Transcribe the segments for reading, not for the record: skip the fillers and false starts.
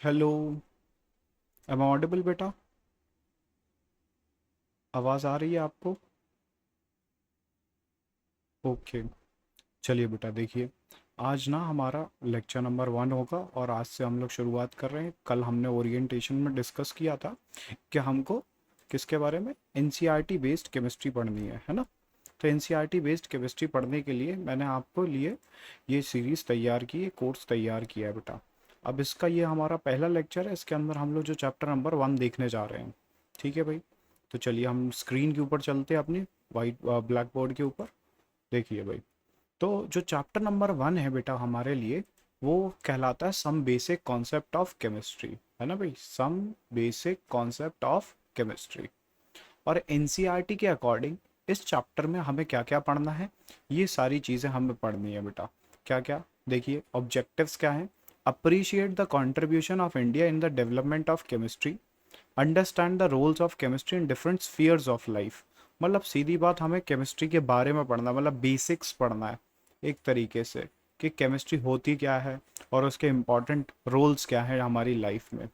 Hello. Am audible बेटा? आवाज़ आ रही है आपको? ओके। चलिए बेटा, देखिए, आज ना हमारा लेक्चर नंबर 1 होगा और आज से हम लोग शुरुआत कर रहे हैं। कल हमने ओरिएंटेशन में डिस्कस किया था कि हमको किसके बारे में, एनसीईआरटी बेस्ड केमिस्ट्री पढ़नी है ना। तो एनसीईआरटी बेस्ड केमिस्ट्री पढ़ने के लिए मैंने आपको लिए ये सीरीज़ तैयार की, ये कोर्स तैयार किया है बेटा। अब इसका ये हमारा पहला लेक्चर है। इसके अंदर हम लोग जो चैप्टर नंबर 1 देखने जा रहे हैं। ठीक है भाई। तो चलिए हम स्क्रीन के ऊपर चलते हैं, अपनी वाइट ब्लैक बोर्ड के ऊपर। देखिए भाई, तो जो चैप्टर नंबर 1 है बेटा हमारे लिए, वो कहलाता है some basic concept of chemistry, है ना भाई, some basic concept of chemistry. और एनसीईआरटी के अकॉर्डिंग इस चैप्टर में हमें क्या क्या पढ़ना है, ये सारी चीज़ें हमें पढ़नी है बेटा। क्या क्या? देखिए, ऑब्जेक्टिव्स क्या हैं। Appreciate the contribution of India in the development of chemistry, understand the roles of chemistry in different spheres of life. मतलब सीधी बात, हमें केमिस्ट्री के बारे में पढ़ना, मतलब बेसिक्स पढ़ना है एक तरीके से, कि केमिस्ट्री होती क्या है और उसके इम्पॉर्टेंट रोल्स क्या है हमारी लाइफ में।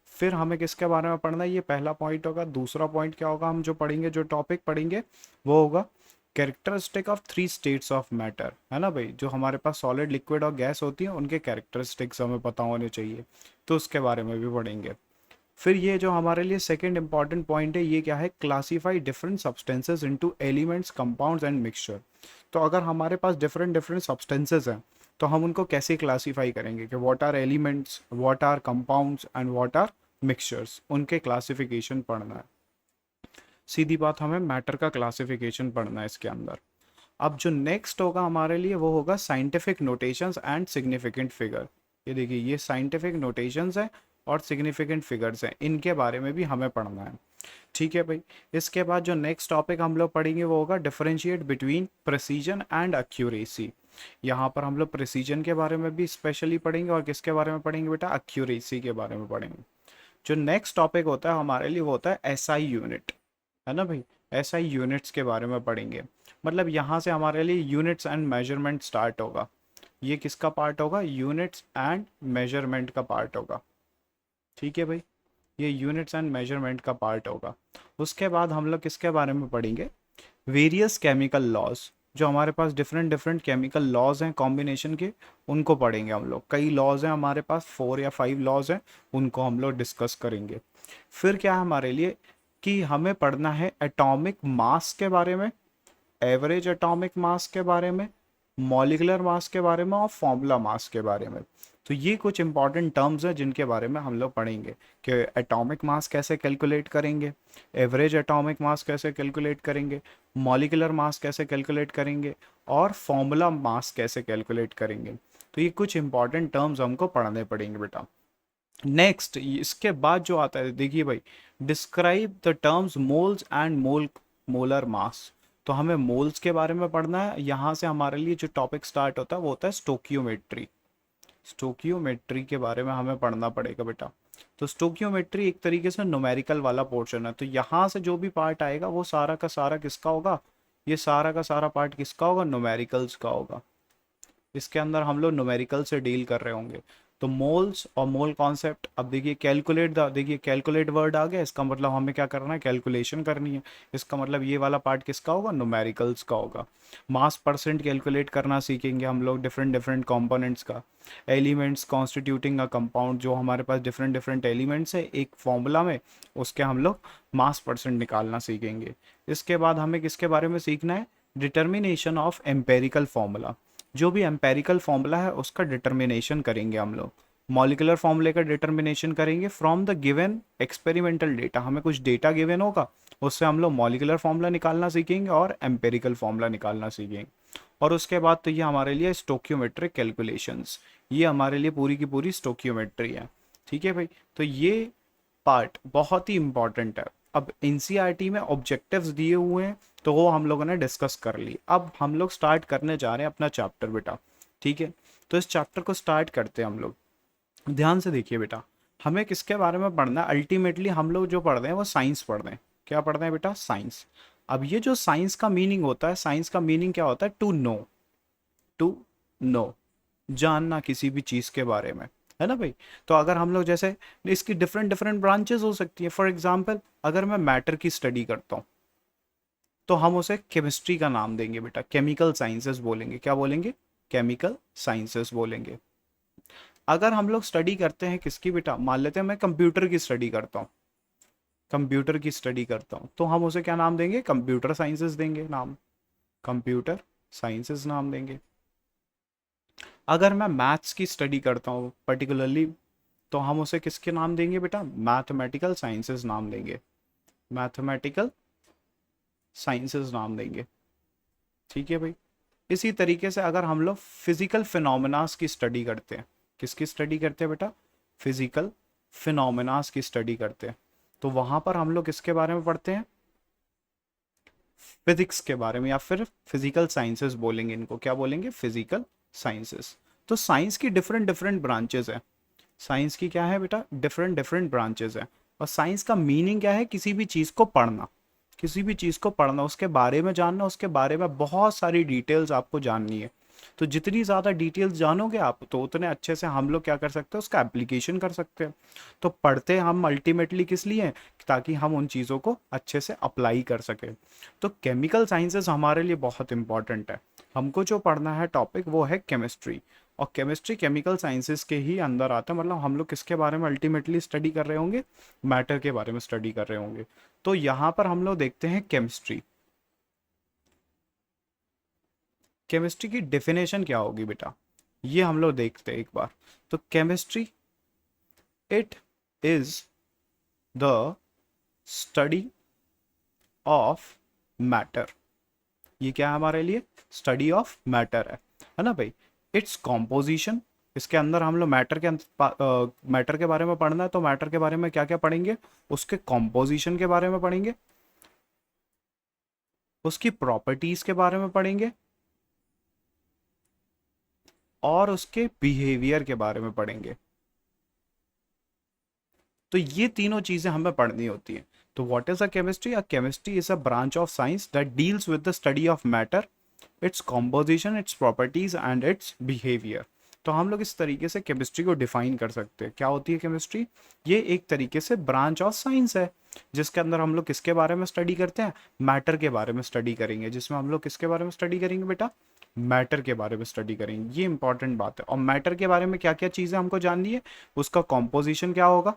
फिर हमें किसके बारे में पढ़ना है, ये पहला पॉइंट होगा। दूसरा पॉइंट क्या होगा, हम जो पढ़ेंगे, जो टॉपिक पढ़ेंगे, वो होगा characteristic of 3 states of matter, है ना भाई। जो हमारे पास सॉलिड, लिक्विड और गैस होती है, उनके कैरेक्टरिस्टिक्स हमें पता होने चाहिए, तो उसके बारे में भी पढ़ेंगे। फिर ये जो हमारे लिए सेकंड इंपॉर्टेंट पॉइंट है, ये क्या है, classify different substances into elements, compounds and mixture. तो अगर हमारे पास डिफरेंट डिफरेंट सब्सटेंसेस हैं, तो हम उनको कैसे क्लासीफाई करेंगे कि what are elements, what are compounds and what are mixtures, उनके क्लासिफिकेशन पढ़ना है। सीधी बात, हमें मैटर का क्लासिफिकेशन पढ़ना है इसके अंदर। अब जो नेक्स्ट होगा हमारे लिए, वो होगा scientific notations and significant figure. ये देखिए, ये साइंटिफिक नोटेशंस हैं और सिग्निफिकेंट फिगर्स हैं, इनके बारे में भी हमें पढ़ना है। ठीक है भाई। इसके बाद जो नेक्स्ट टॉपिक हम लोग पढ़ेंगे, वो होगा differentiate between precision and accuracy. यहाँ पर हम लोग प्रिसीजन के बारे में भी स्पेशली पढ़ेंगे, और किसके बारे में पढ़ेंगे बेटा, एक्यूरेसी के बारे में पढ़ेंगे। जो नेक्स्ट टॉपिक होता है हमारे लिए, वो होता है एसआई यूनिट, है ना भाई। एसआई यूनिट्स के बारे में पढ़ेंगे। मतलब यहाँ से हमारे लिए यूनिट्स एंड मेजरमेंट स्टार्ट होगा। ये किसका पार्ट होगा, यूनिट्स एंड मेजरमेंट का पार्ट होगा। ठीक है भाई, ये यूनिट्स एंड मेजरमेंट का पार्ट होगा। उसके बाद हम लोग किसके बारे में पढ़ेंगे, वेरियस केमिकल लॉज। जो हमारे पास डिफरेंट डिफरेंट केमिकल लॉज हैं कॉम्बिनेशन के, उनको पढ़ेंगे हम लोग। कई लॉज हैं हमारे पास, 4 या 5 लॉज हैं, उनको हम लोग डिस्कस करेंगे। फिर क्या है हमारे लिए, कि हमें पढ़ना है एटॉमिक मास के बारे में, एवरेज एटॉमिक मास के बारे में, मॉलिकुलर मास के बारे में और फॉर्मूला मास के बारे में। तो ये कुछ इंपॉर्टेंट टर्म्स हैं जिनके बारे में हम लोग पढ़ेंगे, कि एटॉमिक मास कैसे कैलकुलेट करेंगे, एवरेज एटॉमिक मास कैसे कैलकुलेट करेंगे, मॉलिकुलर मास कैसे कैलकुलेट करेंगे, और फॉर्मूला मास कैसे कैलकुलेट करेंगे। तो ये कुछ इंपॉर्टेंट टर्म्स हमको पढ़ने पड़ेंगे बेटा। नेक्स्ट इसके बाद जो आता है, देखिए भाई, describe the terms moles and molar mass. तो हमें मोल्स के बारे में पढ़ना है। यहाँ से हमारे लिए जो टॉपिक स्टार्ट होता है, वो होता है स्टोकियोमेट्री। स्टोकियोमेट्री के बारे में हमें पढ़ना पड़ेगा बेटा। तो स्टोकियोमेट्री एक तरीके से न्यूमेरिकल वाला पोर्शन है। तो यहाँ से जो भी पार्ट आएगा, वो सारा का सारा किसका होगा, ये सारा का सारा पार्ट किसका होगा, न्यूमेरिकल्स का होगा। इसके अंदर हम लोग न्यूमेरिकल से डील कर रहे होंगे। तो मोल्स और मोल कॉन्सेप्ट, अब देखिए कैलकुलेट द, देखिए कैलकुलेट वर्ड आ गया, इसका मतलब हमें क्या करना है, कैलकुलेशन करनी है। इसका मतलब ये वाला पार्ट किसका होगा, न्यूमेरिकल्स का होगा। मास परसेंट कैलकुलेट करना सीखेंगे हम लोग, डिफरेंट डिफरेंट कंपोनेंट्स का। एलिमेंट्स कॉन्स्टिट्यूटिंग अ कंपाउंड, जो हमारे पास डिफरेंट डिफरेंट एलिमेंट्स है एक फॉर्मूला में, उसके हम लोग मास परसेंट निकालना सीखेंगे। इसके बाद हमें किसके बारे में सीखना है, डिटर्मिनेशन ऑफ एम्पेरिकल फॉर्मूला। जो भी एम्पेरिकल फॉर्मूला है उसका डिटर्मिनेशन करेंगे हम लोग। मॉलिकुलर फॉर्मूले का डिटर्मिनेशन करेंगे from the given experimental data. हमें कुछ डेटा गिवन होगा, उससे हम लोग मॉलिकुलर फॉर्मूला निकालना सीखेंगे और एम्पेरिकल फॉर्मूला निकालना सीखेंगे। और उसके बाद तो ये हमारे लिए स्टोकियोमेट्रिक कैलकुलेशंस, ये हमारे लिए पूरी की पूरी स्टोकियोमेट्री है। ठीक है भाई। तो ये पार्ट बहुत ही इंपॉर्टेंट है। अब एनसीईआरटी में ऑब्जेक्टिव्स दिए हुए हैं, तो वो हम लोगों ने डिस्कस कर ली। अब हम लोग स्टार्ट करने जा रहे हैं अपना चैप्टर बेटा। ठीक है। तो इस चैप्टर को स्टार्ट करते हैं हम लोग। ध्यान से देखिए बेटा, हमें किसके बारे में पढ़ना है, अल्टीमेटली हम लोग जो पढ़ रहे हैं वो साइंस पढ़ रहे हैं। क्या पढ़ रहे हैं बेटा, साइंस। अब ये जो साइंस का मीनिंग होता है, साइंस का मीनिंग क्या होता है, टू नो। टू नो, जानना किसी भी चीज के बारे में। है ना भाई। तो अगर हम लोग जैसे इसकी डिफरेंट डिफरेंट ब्रांचेस हो सकती है। फॉर एग्जांपल अगर मैं मैटर की स्टडी करता हूँ तो हम उसे केमिस्ट्री का नाम देंगे बेटा, केमिकल साइंसेस बोलेंगे। क्या बोलेंगे? केमिकल साइंसेस बोलेंगे। अगर हम लोग स्टडी करते हैं किसकी बेटा, मान लेते हैं मैं कंप्यूटर की स्टडी करता हूँ, कंप्यूटर की स्टडी करता हूँ, तो हम उसे क्या नाम देंगे? कंप्यूटर साइंसेस देंगे नाम, कंप्यूटर साइंसेस नाम देंगे। अगर मैं मैथ्स की स्टडी करता हूँ पर्टिकुलरली, तो हम उसे किसके नाम देंगे बेटा? मैथमेटिकल साइंसेस नाम देंगे, मैथमेटिकल साइंसेस नाम देंगे। ठीक है भाई। इसी तरीके से अगर हम लोग फिजिकल फिनोमेनास की स्टडी करते हैं, किसकी स्टडी करते हैं बेटा? फिजिकल फिनोमेनास की स्टडी करते हैं, तो वहां पर हम लोग किसके बारे में पढ़ते हैं? फिजिक्स के बारे में, या फिर फिजिकल साइंसेस बोलेंगे इनको। क्या बोलेंगे? Physical sciences. तो साइंस की डिफरेंट डिफरेंट ब्रांचेस हैं। साइंस की क्या है बेटा? डिफरेंट डिफरेंट ब्रांचेस हैं। और साइंस का मीनिंग क्या है? किसी भी चीज़ को पढ़ना, किसी भी चीज़ को पढ़ना, उसके बारे में जानना, उसके बारे में बहुत सारी डिटेल्स आपको जाननी है। तो जितनी ज़्यादा डिटेल्स जानोगे आप, तो उतने अच्छे से हम लोग क्या कर सकते हैं? उसका एप्लीकेशन कर सकते हैं। तो पढ़ते हम अल्टीमेटली किस लिए हैं? ताकि हम उन चीज़ों को अच्छे से अप्लाई कर सकें। तो केमिकल साइंसेस हमारे लिए बहुत इंपॉर्टेंट है। हमको जो पढ़ना है टॉपिक वो है केमिस्ट्री। और केमिस्ट्री केमिकल साइंसेस के ही अंदर आता है। मतलब हम लोग किसके बारे में अल्टीमेटली स्टडी कर रहे होंगे? मैटर के बारे में स्टडी कर रहे होंगे। तो यहाँ पर हम लोग देखते हैं केमिस्ट्री। केमिस्ट्री की डेफिनेशन क्या होगी बेटा, ये हम लोग देखते हैं एक बार। तो chemistry, it is the study of matter. ये क्या है हमारे लिए? स्टडी ऑफ मैटर है ना भाई। इट्स कॉम्पोजिशन, इसके अंदर हम लोग मैटर के मैटर के बारे में पढ़ना है, तो मैटर के बारे में क्या क्या पढ़ेंगे? उसके कॉम्पोजिशन के बारे में पढ़ेंगे, उसकी प्रॉपर्टीज के बारे में पढ़ेंगे, और उसके बिहेवियर के बारे में पढ़ेंगे। तो ये तीनों चीजें हमें पढ़नी होती हैं। तो what is a chemistry? A chemistry is a branch of science that deals with the study of matter, its composition, its properties and it's behaviour. तो हम लोग इस तरीके से केमिस्ट्री को डिफाइन कर सकते हैं। क्या होती है केमिस्ट्री? ये एक तरीके से ब्रांच ऑफ साइंस है, जिसके अंदर हम लोग किसके बारे में स्टडी करते हैं? मैटर के बारे में स्टडी करेंगे। जिसमें हम लोग किसके बारे में स्टडी करेंगे बेटा? मैटर के बारे में स्टडी करेंगे। ये इंपॉर्टेंट बात है। और मैटर के बारे में क्या क्या चीज़ें हमको जाननी है? उसका कॉम्पोजिशन क्या होगा,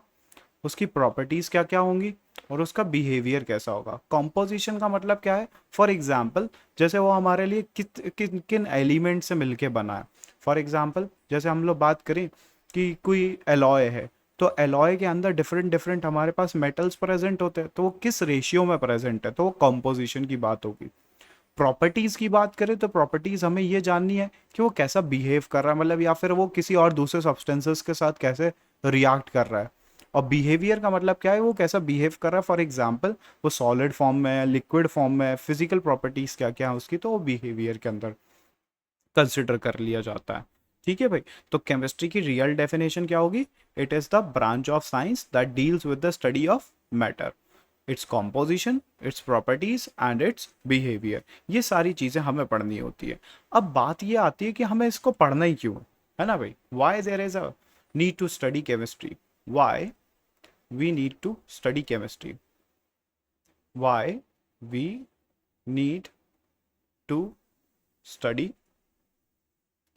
उसकी प्रॉपर्टीज क्या क्या होंगी, और उसका बिहेवियर कैसा होगा। कॉम्पोजिशन का मतलब क्या है? फॉर एग्जाम्पल जैसे वो हमारे लिए किन किन एलिमेंट से मिलके बना है। फॉर एग्जाम्पल जैसे हम लोग बात करें कि कोई एलॉय है, तो एलॉय के अंदर डिफरेंट डिफरेंट हमारे पास मेटल्स प्रेजेंट होते हैं, तो वो किस रेशियो में प्रेजेंट है, तो वो कॉम्पोजिशन की बात होगी। प्रॉपर्टीज की बात करें तो प्रॉपर्टीज हमें ये जाननी है कि वो कैसा बिहेव कर रहा है, मतलब या फिर वो किसी और दूसरे सब्सटेंसेस के साथ कैसे रिएक्ट कर रहा है। और बिहेवियर का मतलब क्या है? वो कैसा बिहेव कर रहा है। फॉर एग्जाम्पल वो सॉलिड फॉर्म में है, लिक्विड फॉर्म में है, फिजिकल प्रॉपर्टीज क्या क्या है उसकी, तो वो बिहेवियर के अंदर कंसिडर कर लिया जाता है। ठीक है भाई। तो केमिस्ट्री की रियल डेफिनेशन क्या होगी? It is the branch of science that deals with the study of matter, its composition, its properties and it's behaviour. ये सारी चीजें हमें पढ़नी होती है। अब बात ये आती है कि हमें इसको पढ़ना ही क्यों है ना भाई। Why there is a need to study chemistry, why we need to study chemistry, why we need to study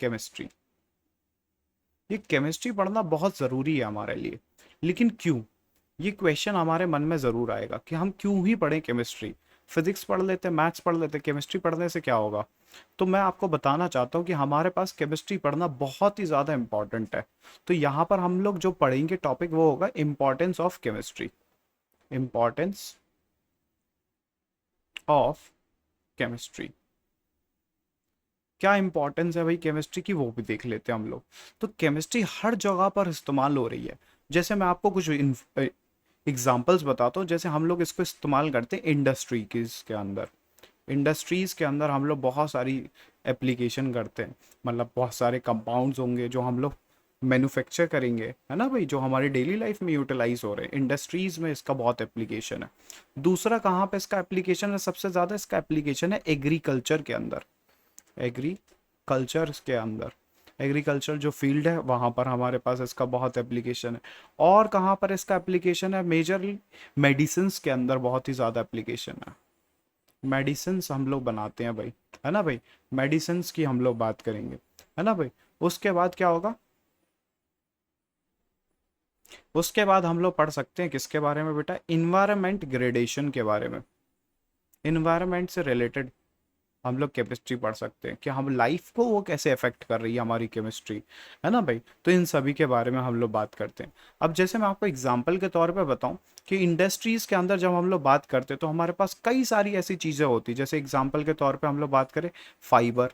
chemistry। ये केमिस्ट्री पढ़ना बहुत ज़रूरी है हमारे लिए, लेकिन क्यों? ये क्वेश्चन हमारे मन में ज़रूर आएगा कि हम क्यों ही पढ़ें केमिस्ट्री। फिजिक्स पढ़ लेते, मैथ्स पढ़ लेते, केमिस्ट्री पढ़ने से क्या होगा? तो मैं आपको बताना चाहता हूँ कि हमारे पास केमिस्ट्री पढ़ना बहुत ही ज़्यादा इंपॉर्टेंट है। तो यहाँ पर हम लोग जो पढ़ेंगे टॉपिक वो होगा importance of chemistry, importance of chemistry. क्या इंपॉर्टेंस है भाई केमिस्ट्री की, वो भी देख लेते हैं हम लोग। तो केमिस्ट्री हर जगह पर इस्तेमाल हो रही है। जैसे मैं आपको कुछ एग्जांपल्स बताता हूँ। जैसे हम लोग इसको इस्तेमाल करते हैं इंडस्ट्रीज के अंदर। इंडस्ट्रीज के अंदर हम लोग बहुत सारी एप्लीकेशन करते हैं, मतलब बहुत सारे कंपाउंड्स होंगे जो हम लोग मैन्युफैक्चर करेंगे, है ना भाई, जो हमारी डेली लाइफ में यूटिलाइज हो रहे हैं। इंडस्ट्रीज में इसका बहुत एप्लीकेशन है। दूसरा कहाँ पे इसका एप्लीकेशन है? सबसे ज़्यादा इसका एप्लीकेशन है एग्रीकल्चर के अंदर, एग्रीकल्चर के अंदर। एग्रीकल्चर जो फील्ड है वहाँ पर हमारे पास इसका बहुत एप्लीकेशन है। और कहाँ पर इसका एप्लीकेशन है? मेजरली मेडिसिन्स के अंदर बहुत ही ज़्यादा एप्लीकेशन है। मेडिसिन्स हम लोग बनाते हैं भाई, है ना भाई, मेडिसिन्स की हम लोग बात करेंगे, है ना भाई। उसके बाद क्या होगा? उसके बाद हम लोग पढ़ सकते हैं किसके बारे में बेटा? इन्वायरमेंट ग्रेडेशन के बारे में। इन्वायरमेंट से रिलेटेड हम लोग केमिस्ट्री पढ़ सकते हैं कि हम लाइफ को वो कैसे अफेक्ट कर रही है हमारी केमिस्ट्री, है ना भाई। तो इन सभी के बारे में हम लोग बात करते हैं। अब जैसे मैं आपको एग्जांपल के तौर पे बताऊं कि इंडस्ट्रीज के अंदर जब हम लोग बात करते हैं तो हमारे पास कई सारी ऐसी चीज़ें होती, जैसे एग्जाम्पल के तौर पर हम लोग बात करें फाइबर,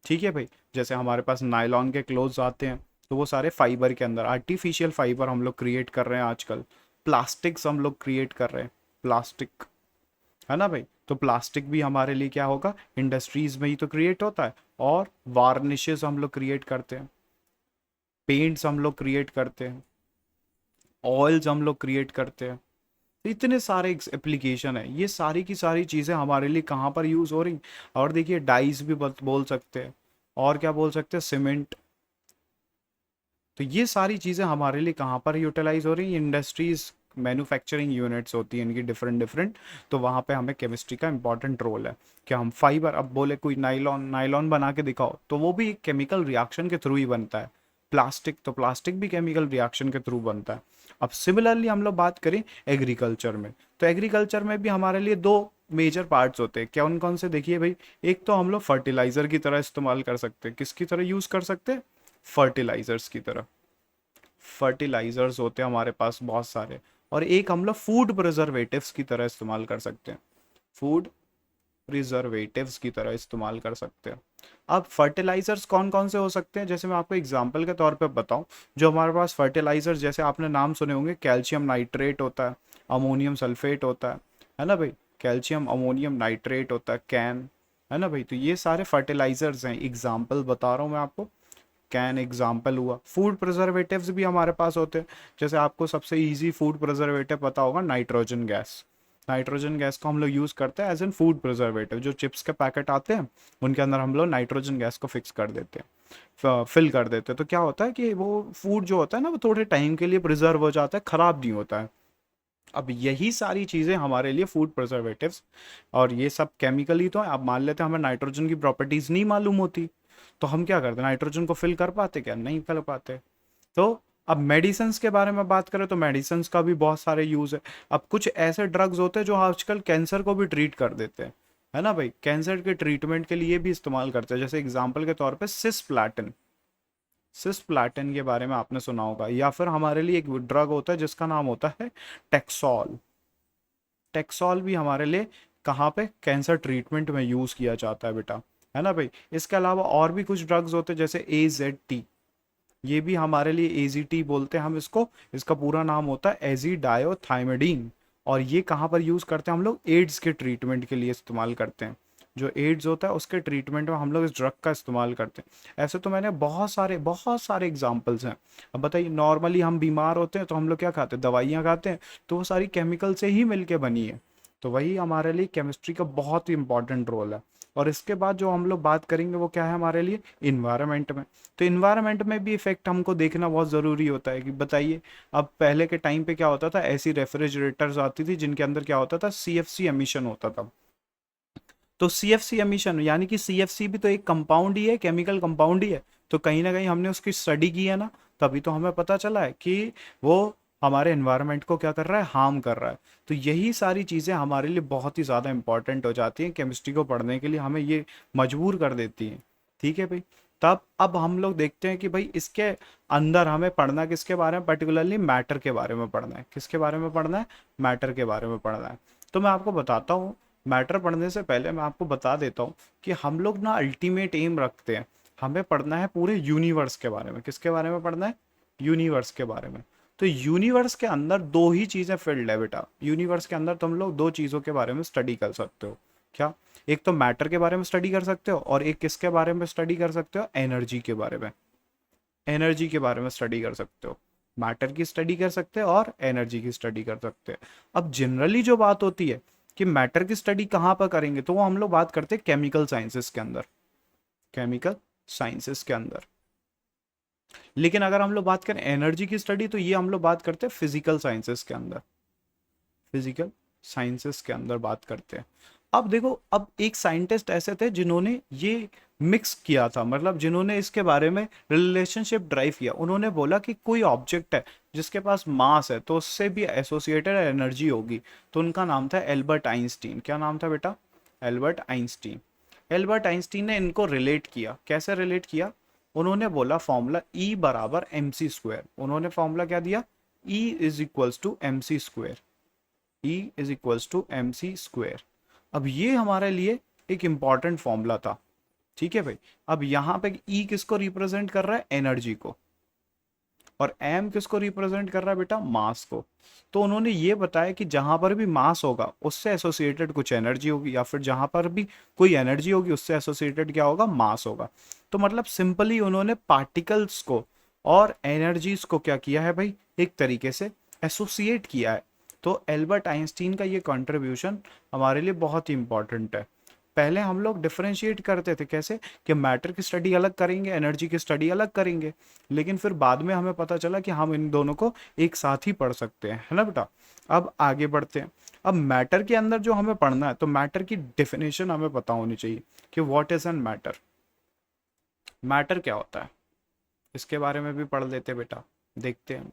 ठीक है भाई। जैसे हमारे पास नायलॉन के क्लोथ्स आते हैं तो वो सारे फाइबर के अंदर, आर्टिफिशियल फाइबर हम लोग क्रिएट कर रहे हैं आजकल। प्लास्टिक्स हम लोग क्रिएट कर रहे हैं, प्लास्टिक, है ना भाई। तो प्लास्टिक भी हमारे लिए क्या होगा? इंडस्ट्रीज में ही तो क्रिएट होता है। और वार्निशेस हम लोग क्रिएट करते हैं, पेंट्स हम लोग क्रिएट करते हैं, ऑयल्स हम लोग क्रिएट करते हैं। तो इतने सारे एप्लीकेशन है, ये सारी की सारी चीज़ें हमारे लिए कहाँ पर यूज़ हो रही। और देखिए डाइस भी बोल सकते हैं, और क्या बोल सकते हैं? सीमेंट। तो ये सारी चीज़ें हमारे लिए कहाँ पर यूटिलाइज हो रही हैं? इंडस्ट्रीज, मैन्युफैक्चरिंग यूनिट्स होती हैं इनकी डिफरेंट डिफरेंट। तो वहाँ पे हमें केमिस्ट्री का इंपॉर्टेंट रोल है कि हम फाइबर, अब बोले कोई नाइलॉन, नाइलॉन बना के दिखाओ तो वो भी एक केमिकल रिएक्शन के थ्रू ही बनता है। प्लास्टिक, तो प्लास्टिक भी केमिकल रिएक्शन के थ्रू बनता है। अब सिमिलरली हम लोग बात करें एग्रीकल्चर में, तो एग्रीकल्चर में भी हमारे लिए दो मेजर पार्ट्स होते हैं। क्या, कौन से? देखिए भाई, एक तो हम लोग फर्टिलाइजर की तरह इस्तेमाल कर सकते हैं। किसकी तरह यूज़ कर सकते हैं? फर्टिलाइजर्स की तरह। फर्टिलाइजर्स होते हैं हमारे पास बहुत सारे। और एक हम लोग फूड प्रिजर्वेटिव्स की तरह इस्तेमाल कर सकते हैं, फूड प्रिजर्वेटिव्स की तरह इस्तेमाल कर सकते हैं। अब फर्टिलाइजर्स कौन कौन से हो सकते हैं? जैसे मैं आपको एग्जांपल के तौर पे बताऊं, जो हमारे पास फर्टिलाइजर्स, जैसे आपने नाम सुने होंगे, कैल्शियम नाइट्रेट होता है, अमोनियम सल्फेट होता है ना भाई। कैल्शियम अमोनियम नाइट्रेट होता है, कैन, है ना भाई। तो ये सारे फर्टिलाइजर्स हैं, एग्जाम्पल बता रहा हूँ मैं आपको। कैन एग्जाम्पल हुआ। फूड प्रिजर्वेटिव्स भी हमारे पास होते हैं। जैसे आपको सबसे इजी फूड प्रिजर्वेटिव पता होगा, नाइट्रोजन गैस। नाइट्रोजन गैस को हम लोग यूज़ करते हैं एज एन फूड प्रिजर्वेटिव। जो चिप्स के पैकेट आते हैं उनके अंदर हम लोग नाइट्रोजन गैस को फिक्स कर देते हैं, फिल कर देते हैं। तो क्या होता है कि वो फूड जो होता है ना, वो थोड़े टाइम के लिए प्रिजर्व हो जाता है, ख़राब नहीं होता है। अब यही सारी चीज़ें हमारे लिए फूड प्रिजर्वेटिव्स, और ये सब केमिकली तो है। अब मान लेते हैं हमें नाइट्रोजन की प्रॉपर्टीज़ नहीं मालूम होती, तो हम क्या करते? नाइट्रोजन को फिल कर पाते? क्या नहीं कर पाते। तो अब मेडिसिन के बारे में बात करें तो मेडिसिन का भी बहुत सारे यूज़ है। अब कुछ ऐसे ड्रग्स होते हैं जो आजकल कैंसर को भी ट्रीट कर देते हैं, है ना भाई। कैंसर के ट्रीटमेंट के लिए भी इस्तेमाल करते हैं। जैसे एग्जाम्पल के तौर पे सिस्प्लाटिन, सिस्प्लाटिन के बारे में आपने सुना होगा। या फिर हमारे लिए एक ड्रग होता है जिसका नाम होता है टेक्सोल। टेक्सोल भी हमारे लिए कहाँ पे? कैंसर ट्रीटमेंट में यूज़ किया जाता है बेटा, है ना भाई। इसके अलावा और भी कुछ ड्रग्स होते हैं, जैसे AZT। ये भी हमारे लिए AZT बोलते हैं हम इसको। इसका पूरा नाम होता है एजिडायोथाइमिडीन। और ये कहाँ पर यूज़ करते हैं हम लोग? एड्स के ट्रीटमेंट के लिए इस्तेमाल करते हैं। जो एड्स होता है उसके ट्रीटमेंट में हम लोग इस ड्रग का इस्तेमाल करते हैं। ऐसे तो मैंने बहुत सारे एग्जाम्पल्स हैं। अब बताइए, नॉर्मली हम बीमार होते हैं तो हम लोग क्या खाते हैं? दवाइयाँ खाते हैं, तो वो सारी केमिकल से ही मिल के बनी है। तो वही हमारे लिए केमिस्ट्री का बहुत ही इंपॉर्टेंट रोल है। और इसके बाद जो हम लोग बात करेंगे वो क्या है हमारे लिए? इन्वायरमेंट में। तो इन्वायरमेंट में भी इफेक्ट हमको देखना बहुत ज़रूरी होता है कि बताइए, अब पहले के टाइम पे क्या होता था? ऐसी रेफ्रिजरेटर्स आती थी जिनके अंदर क्या होता था? CFC एमिशन होता था। तो CFC एमिशन यानी कि CFC भी तो एक कंपाउंड ही है, केमिकल कंपाउंड ही है। तो कहीं ना कहीं हमने उसकी स्टडी की है ना, तभी तो हमें पता चला है कि वो हमारे एनवायरनमेंट को क्या कर रहा है? हार्म कर रहा है। तो यही सारी चीज़ें हमारे लिए बहुत ही ज़्यादा इंपॉर्टेंट हो जाती हैं, केमिस्ट्री को पढ़ने के लिए हमें ये मजबूर कर देती हैं। ठीक है भाई। तब अब हम लोग देखते हैं कि भाई इसके अंदर हमें पढ़ना किसके बारे में? पर्टिकुलरली मैटर के बारे में पढ़ना है। किसके बारे में पढ़ना है? मैटर के बारे में पढ़ना है। तो मैं आपको बताता हूँ, मैटर पढ़ने से पहले मैं आपको बता देता हूँ कि हम लोग ना अल्टीमेट एम रखते हैं, हमें पढ़ना है पूरे यूनिवर्स के बारे में। किसके बारे में पढ़ना है? यूनिवर्स के बारे में। तो यूनिवर्स के अंदर दो ही चीज़ें फील्ड है बेटा। यूनिवर्स के अंदर तुम लोग दो चीज़ों के बारे में स्टडी कर सकते हो। क्या? एक तो मैटर के बारे में स्टडी कर सकते हो, और एक किसके बारे में स्टडी कर सकते हो? एनर्जी के बारे में। एनर्जी के बारे में स्टडी कर सकते हो। मैटर की स्टडी कर सकते हो और एनर्जी की स्टडी कर सकते हैं। अब जनरली जो बात होती है कि मैटर की स्टडी कहाँ पर करेंगे, तो वो हम लोग बात करते हैं केमिकल साइंसेस के अंदर। केमिकल साइंसेस के अंदर। लेकिन अगर हम लोग बात करें एनर्जी की स्टडी, तो ये हम लोग बात करते हैं फिजिकल साइंसेस के अंदर, फिजिकल साइंसेस के अंदर बात करते हैं। अब देखो, अब एक साइंटिस्ट ऐसे थे जिन्होंने ये मिक्स किया था, मतलब जिन्होंने इसके बारे में रिलेशनशिप ड्राइव किया। उन्होंने बोला कि कोई ऑब्जेक्ट है जिसके पास मास है तो उससे भी एसोसिएटेड एनर्जी होगी। तो उनका नाम था एल्बर्ट आइंस्टीन। क्या नाम था बेटा? Albert Einstein. एल्बर्ट आइंस्टीन ने इनको रिलेट किया। कैसे रिलेट किया? उन्होंने बोला फॉर्मूला E बराबर एम सी स्क्वायर। उन्होंने फॉर्मूला क्या दिया? E is equals to M C square. E is equals to M C square. अब ये हमारे लिए एक इंपॉर्टेंट फॉर्मूला था। ठीक है भाई। अब यहाँ पे E किसको रिप्रेजेंट कर रहा है? एनर्जी को। और M किसको रिप्रेजेंट कर रहा है बेटा? मास को। तो उन्होंने ये बताया कि जहां पर भी मास होगा उससे एसोसिएटेड कुछ एनर्जी होगी, या फिर जहां पर भी कोई एनर्जी होगी उससे एसोसिएटेड क्या होगा? मास होगा। तो मतलब सिंपली उन्होंने पार्टिकल्स को और एनर्जीज को क्या किया है भाई? एक तरीके से एसोसिएट किया है। तो एल्बर्ट आइंस्टीन का ये कंट्रीब्यूशन हमारे लिए बहुत ही इंपॉर्टेंट है। पहले हम लोग डिफरेंशिएट करते थे कैसे, कि मैटर की स्टडी अलग करेंगे, एनर्जी की स्टडी अलग करेंगे। लेकिन फिर बाद में हमें पता चला कि हम इन दोनों को एक साथ ही पढ़ सकते हैं, है ना बेटा। अब आगे बढ़ते हैं। अब मैटर के अंदर जो हमें पढ़ना है, तो मैटर की डेफिनेशन हमें पता होनी चाहिए कि what is an matter. Matter क्या होता है, इसके बारे में भी पढ़ लेते बेटा, देखते हैं।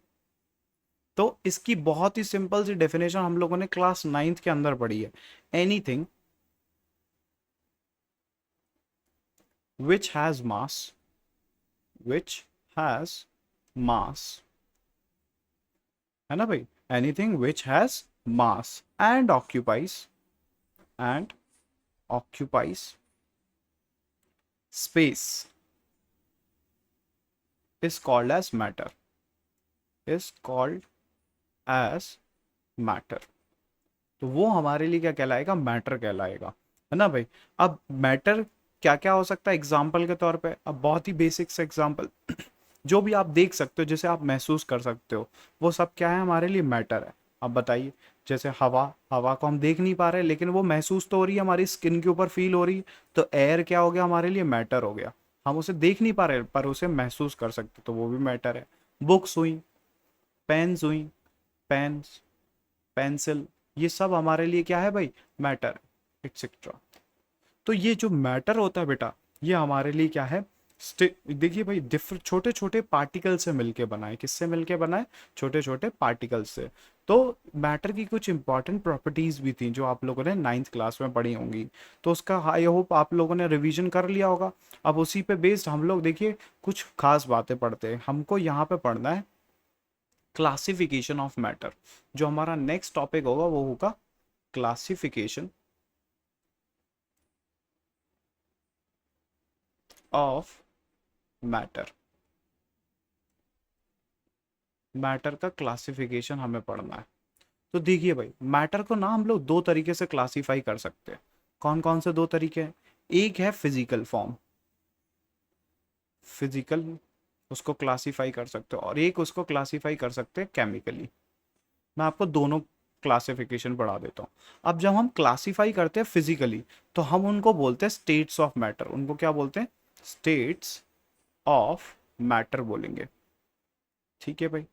तो इसकी बहुत ही सिंपल सी डेफिनेशन हम लोगों ने क्लास 9th के अंदर पढ़ी है। Anything which has mass, which has mass, है ना भाई? anything which has mass and occupies space is called as matter, is called as matter। तो वो हमारे लिए क्या कहलाएगा? मैटर कहलाएगा, है ना भाई। अब मैटर क्या क्या हो सकता है एग्जाम्पल के तौर पे? अब बहुत ही बेसिक से एग्जाम्पल जो भी आप देख सकते हो, जिसे आप महसूस कर सकते हो, वो सब क्या है? हमारे लिए मैटर है। अब बताइए, जैसे हवा, हवा को हम देख नहीं पा रहे लेकिन वो महसूस तो हो रही है, हमारी स्किन के ऊपर फील हो रही है। तो एयर क्या हो गया? हमारे लिए मैटर हो गया। हम उसे देख नहीं पा रहे पर उसे महसूस कर सकते, तो वो भी मैटर है। बुक्स हुई, पेन्स हुई, पेन्स, पेंसिल, ये सब हमारे लिए क्या है भाई? Matter, etcetera. तो ये जो मैटर होता है बेटा, ये हमारे लिए क्या है? देखिए भाई, डिफरेंट छोटे छोटे पार्टिकल से मिलके बना है। किससे मिलके बना है? छोटे छोटे पार्टिकल से। तो मैटर की कुछ इंपॉर्टेंट प्रॉपर्टीज भी थी जो आप लोगों ने 9th क्लास में पढ़ी होंगी। तो उसका आई होप आप लोगों ने रिवीजन कर लिया होगा। अब उसी पे बेस्ड हम लोग देखिए कुछ खास बातें पढ़ते हैं। हमको यहाँ पे पढ़ना है क्लासिफिकेशन ऑफ मैटर। जो हमारा नेक्स्ट टॉपिक होगा वो होगा क्लासिफिकेशन ऑफ मैटर। मैटर का क्लासिफिकेशन हमें पढ़ना है। तो देखिए भाई, मैटर को ना हम लोग दो तरीके से क्लासिफाई कर सकते हैं। कौन कौन से दो तरीके हैं? एक है फिजिकल फॉर्म, फिजिकल, उसको क्लासिफाई कर सकते हो, और एक उसको क्लासिफाई कर सकते हैं केमिकली। मैं आपको दोनों क्लासिफिकेशन पढ़ा देता हूँ। अब जब हम क्लासिफाई करते हैं फिजिकली, तो हम उनको बोलते हैं स्टेट्स ऑफ मैटर। उनको क्या बोलते हैं? स्टेट्स ऑफ मैटर बोलेंगे। ठीक है भाई,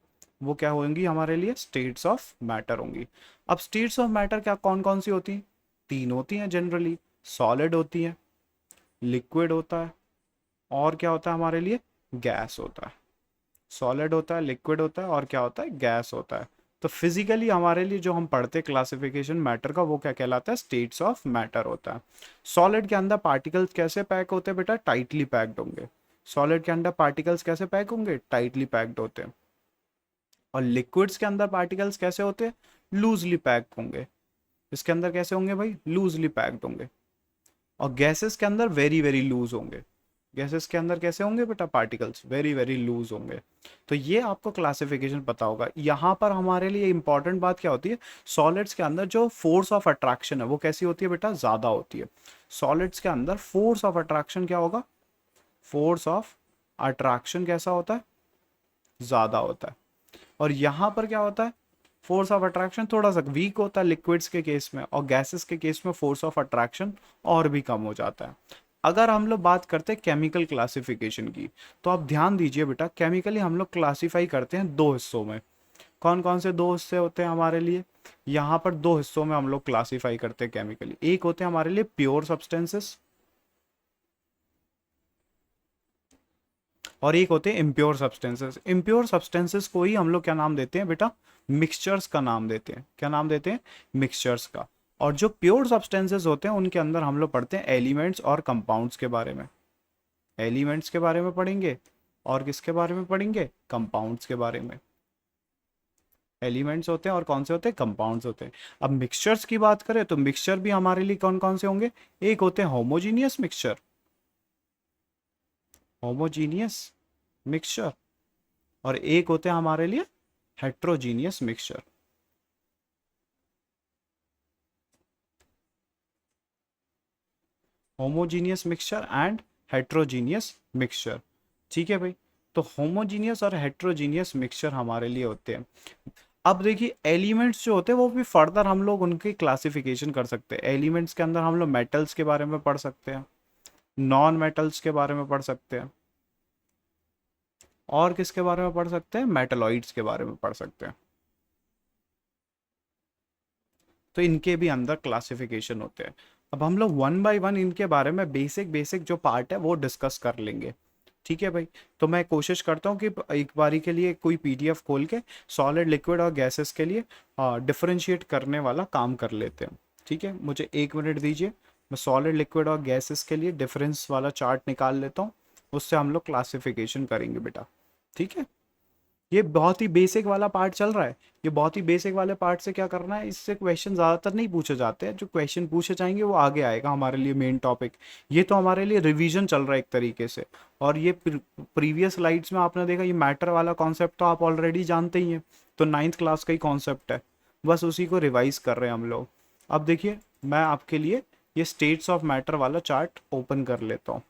वो क्या होंगी हमारे लिए? स्टेट्स ऑफ मैटर होंगी। अब स्टेट्स ऑफ मैटर क्या कौन कौन सी होती हैं? तीन होती हैं जनरली। सॉलिड होती है, लिक्विड होता है, और क्या होता है हमारे लिए? गैस होता है। सॉलिड होता है, लिक्विड होता है, और क्या होता है? गैस होता है। तो फिजिकली हमारे लिए जो हम पढ़ते हैं क्लासिफिकेशन मैटर का, वो क्या कहलाता है? स्टेट्स ऑफ मैटर होता है। सॉलिड के अंदर पार्टिकल्स कैसे पैक होते हैं बेटा? टाइटली पैक्ड होंगे। सॉलिड के अंदर पार्टिकल्स कैसे पैक होंगे? टाइटली पैक्ड होते हैं। और लिक्विड्स के अंदर पार्टिकल्स कैसे होते हैं? लूजली पैक्ड होंगे। इसके अंदर कैसे होंगे भाई? लूजली पैक्ड होंगे। और गैसेस के अंदर वेरी वेरी लूज होंगे। गैसेस के अंदर कैसे होंगे बेटा? पार्टिकल्स वेरी वेरी लूज होंगे। तो ये आपको क्लासिफिकेशन पता होगा। यहाँ पर हमारे लिए इंपॉर्टेंट बात क्या होती है? सॉलिड्स के अंदर जो फोर्स ऑफ अट्रैक्शन है वो कैसी होती है बेटा? ज्यादा होती है। सॉलिड्स के अंदर फोर्स ऑफ अट्रैक्शन क्या होगा? फोर्स ऑफ अट्रैक्शन कैसा होता है? ज्यादा होता है। और यहाँ पर क्या होता है? फोर्स ऑफ अट्रैक्शन थोड़ा सा वीक होता है लिक्विड्स के केस में, और गैसेस के केस में फोर्स ऑफ अट्रैक्शन और भी कम हो जाता है। अगर हम लोग बात करते हैं केमिकल क्लासिफिकेशन की, तो आप ध्यान दीजिए बेटा, केमिकली हम लोग क्लासीफाई करते हैं दो हिस्सों में। कौन कौन से दो हिस्से होते हैं हमारे लिए? यहाँ पर दो हिस्सों में हम लोग क्लासीफाई करते हैं केमिकली। एक होते हैं हमारे लिए प्योर सब्सटेंसेस और एक होते हैं इम्प्योर सब्सटेंसेस। इम्प्योर सब्सटेंसेस को ही हम लोग क्या नाम देते हैं बेटा? मिक्सचर्स का नाम देते हैं। क्या नाम देते हैं? मिक्सचर्स का। और जो प्योर सब्सटेंसेस होते हैं उनके अंदर हम लोग पढ़ते हैं एलिमेंट्स और कंपाउंड्स के बारे में। एलिमेंट्स के बारे में पढ़ेंगे और किसके बारे में पढ़ेंगे? कंपाउंड्स के बारे में। एलिमेंट्स होते हैं और कौन से होते हैं? कंपाउंड्स होते हैं। अब मिक्सचर्स की बात करें तो मिक्सचर भी हमारे लिए कौन कौन से होंगे? एक होते हैं होमोजीनियस मिक्सचर, होमोजीनियस मिक्सचर, और एक होते हैं हमारे लिए heterogeneous mixture. Homogeneous mixture and heterogeneous mixture. ठीक है भाई, तो होमोजीनियस और हेट्रोजीनियस मिक्सचर हमारे लिए होते हैं। अब देखिए एलिमेंट्स जो होते हैं वो भी फर्दर हम लोग उनकी क्लासिफिकेशन कर सकते हैं। एलिमेंट्स के अंदर हम लोग मेटल्स के बारे में पढ़ सकते हैं, नॉन मेटल्स के बारे में पढ़ सकते हैं, और किसके बारे में पढ़ सकते हैं? मेटलॉइड्स के बारे में पढ़ सकते हैं। तो इनके भी अंदर क्लासिफिकेशन होते हैं। अब हम लोग वन बाय वन इनके बारे में बेसिक बेसिक जो पार्ट है वो डिस्कस कर लेंगे। ठीक है भाई, तो मैं कोशिश करता हूँ कि एक बारी के लिए कोई पीडीएफ खोल के सॉलिड, लिक्विड और गैसेस के लिए डिफरेंशिएट करने वाला काम कर लेते हैं। ठीक है, मुझे 1 मिनट दीजिए, मैं सॉलिड, लिक्विड और गैसेस के लिए डिफरेंस वाला चार्ट निकाल लेता हूँ, उससे हम लोग क्लासिफिकेशन करेंगे बेटा। ठीक है, ये बहुत ही बेसिक वाला पार्ट चल रहा है। ये बहुत ही बेसिक वाले पार्ट से क्या करना है, इससे क्वेश्चन ज़्यादातर नहीं पूछे जाते हैं। जो क्वेश्चन पूछे जाएंगे वो आगे आएगा हमारे लिए मेन टॉपिक। ये तो हमारे लिए रिवीजन चल रहा है एक तरीके से। और ये प्रीवियस स्लाइड्स में आपने देखा, ये मैटर वाला कॉन्सेप्ट तो आप ऑलरेडी जानते ही हैं, तो 9th क्लास का ही कॉन्सेप्ट है, बस उसी को रिवाइज कर रहे हैं हम लोग। अब देखिए, मैं आपके लिए ये स्टेट्स ऑफ मैटर वाला चार्ट ओपन कर लेता हूँ।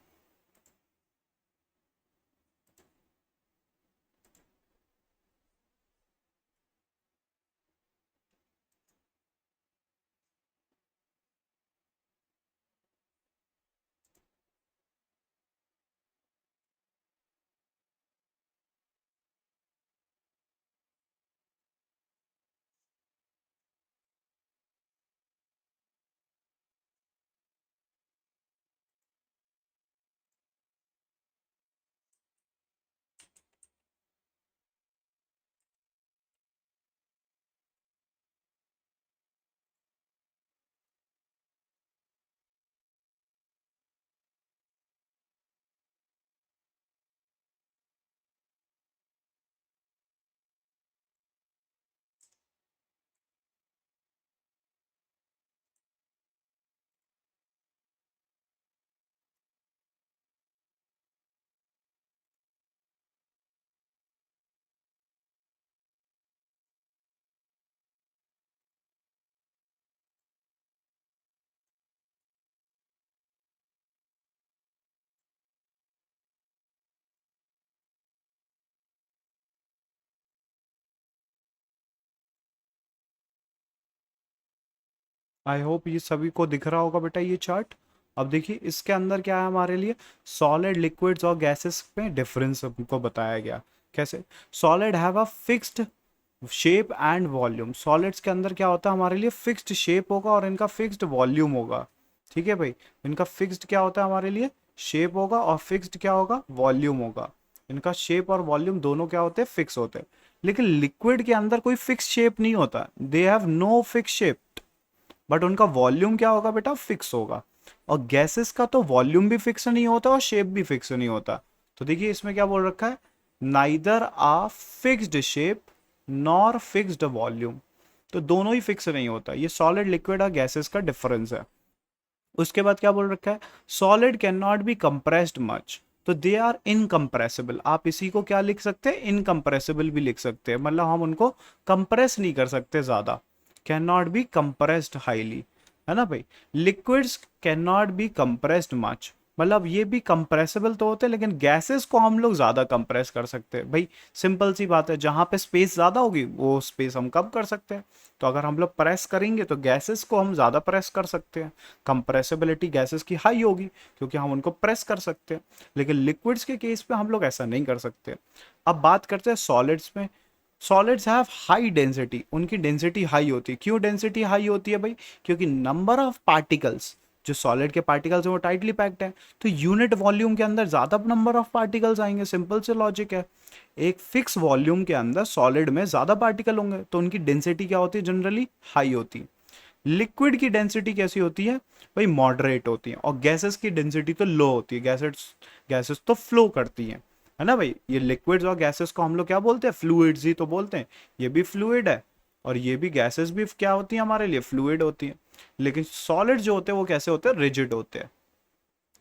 आई होप ये सभी को दिख रहा होगा बेटा ये चार्ट। अब देखिए इसके अंदर क्या है हमारे लिए, सॉलिड, लिक्विड्स और गैसेस में डिफरेंस हमको बताया गया। कैसे? Solid have a fixed shape and volume. Solids के अंदर क्या होता है हमारे लिए, फिक्स्ड शेप होगा और इनका फिक्स्ड वॉल्यूम होगा। ठीक है भाई, इनका फिक्स्ड क्या होता है हमारे लिए, शेप होगा, और फिक्स्ड क्या होगा, वॉल्यूम होगा। इनका शेप और वॉल्यूम दोनों क्या होते हैं, फिक्स होते हैं। लेकिन लिक्विड के अंदर कोई फिक्स शेप नहीं होता, they have no fix shape, but उनका वॉल्यूम क्या होगा बेटा, फिक्स होगा। और गैसेस का तो वॉल्यूम भी फिक्स नहीं होता और शेप भी फिक्स नहीं होता। तो देखिए इसमें क्या बोल रखा है, neither a fixed shape nor fixed volume. तो दोनों ही फिक्स नहीं होता। ये सॉलिड, लिक्विड और गैसेस का डिफरेंस है। उसके बाद क्या बोल रखा है, solid can not be compressed much, तो दे आर इनकम्प्रेसिबल। आप इसी को क्या लिख सकते हैं, इनकम्प्रेसिबल भी लिख सकते हैं, मतलब हम उनको कंप्रेस नहीं कर सकते ज्यादा। Can not be compressed highly, है ना भाई। Liquids can not be compressed much, मतलब ये भी कंप्रेसिबल तो होते हैं, लेकिन गैसेस को हम लोग ज़्यादा कंप्रेस कर सकते हैं भाई। सिंपल सी बात है, जहाँ पे स्पेस ज़्यादा होगी वो स्पेस हम कम कर सकते हैं। तो अगर हम लोग प्रेस करेंगे तो गैसेस को हम ज़्यादा प्रेस कर सकते हैं। कंप्रेसिबिलिटी गैसेस की हाई होगी क्योंकि हम उनको प्रेस कर सकते हैं। लेकिन लिक्विड्स के केस पे हम लोग ऐसा नहीं कर सकते। अब बात करते हैं सॉलिड्स में। सॉलिड्स हैव हाई डेंसिटी, उनकी डेंसिटी हाई होती है। क्यों डेंसिटी हाई होती है भाई? क्योंकि नंबर ऑफ पार्टिकल्स, जो सॉलिड के पार्टिकल्स हैं वो टाइटली पैक्ड है, तो यूनिट वॉल्यूम के अंदर ज्यादा नंबर ऑफ पार्टिकल्स आएंगे। सिंपल से लॉजिक है। एक फिक्स वॉल्यूम के अंदर सॉलिड में ज्यादा पार्टिकल होंगे तो उनकी डेंसिटी क्या होती है? जनरली हाई होती है। लिक्विड की डेंसिटी कैसी होती है भाई? मॉडरेट होती है। और गैसेस की डेंसिटी तो लो होती है। गैसेस गैसेस तो फ्लो करती हैं, है ना भाई? ये लिक्विड्स और गैसेस को हम लोग क्या बोलते हैं? फ्लूइड्स ही तो बोलते हैं। ये भी फ्लूइड है और ये भी गैसेस भी क्या होती है हमारे लिए? फ्लूइड होती है। लेकिन सॉलिड जो होते हैं वो कैसे होते हैं? रिजिड होते हैं।